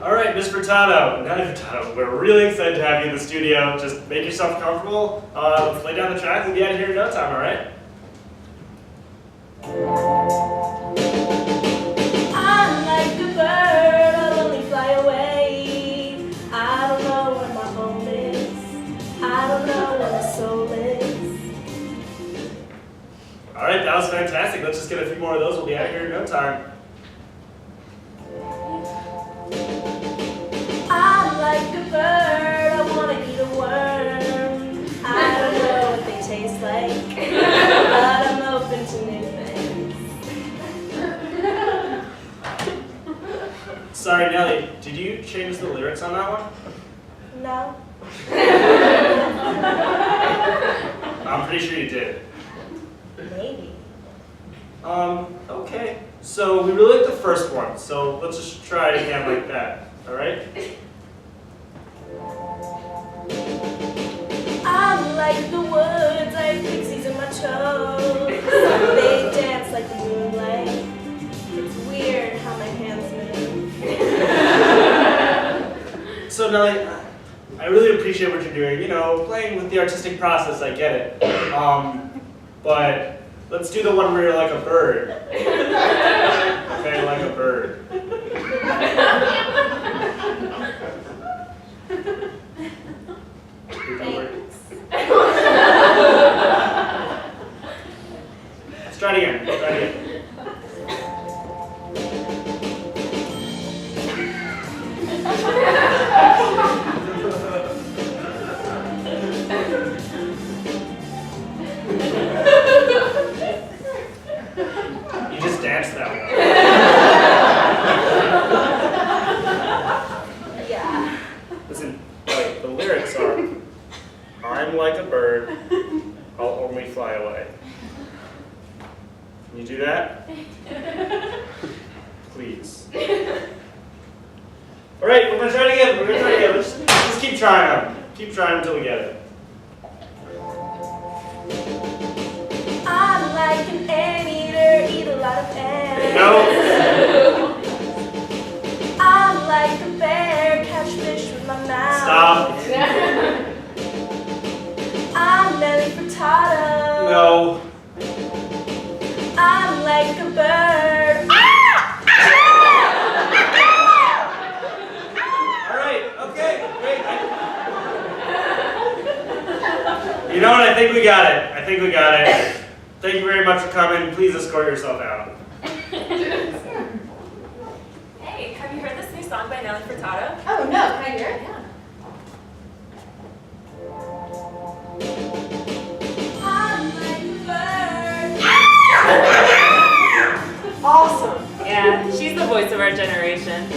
All right, Miss Furtado, Nelly Furtado, we're really excited to have you in the studio. Just make yourself comfortable. Let's lay down the track and be out of here in no time, all right? I'm like a bird, I'll only fly away. I don't know where my home is. I don't know where my soul is. All right, that was fantastic. Let's just get a few more of those. We'll be out of here in no time. I'm like a bird, I want to eat a worm. I don't know what they taste like, but I'm open to new things. Sorry, Nelly, did you change the lyrics on that one? No? I'm pretty sure you did. Maybe. Okay. So we really like the first one, so let's just try it again like that, all right? I'm like the woods, I have pixies in my toes. They dance like the moonlight. It's weird how my hands move. So Nelly, I really appreciate what you're doing. You know, playing with the artistic process, I get it. But let's do the one where you're like a bird. Okay, like a bird. Let's try it again. Let's try it again. You just danced that way. Yeah. Listen, wait, the lyrics are, I'm like a bird, I'll only fly away. Can you do that? Please. All right, we're gonna try it again. We're gonna try it again. Let's keep trying them. Keep trying until we get it. I'm like an anteater, eat a lot of ants. No. I'm like a bear, catch fish with my mouth. Stop. I'm Nelly Furtado. No. I'm like a bird. All right. Okay. Great. You know what? I think we got it. I think we got it. Thank you very much for coming. Please escort yourself out. Hey, have you heard this new song by Nelly Furtado? Oh no, can I hear it? Yeah. I'm like a bird. Awesome. Yeah, she's the voice of our generation.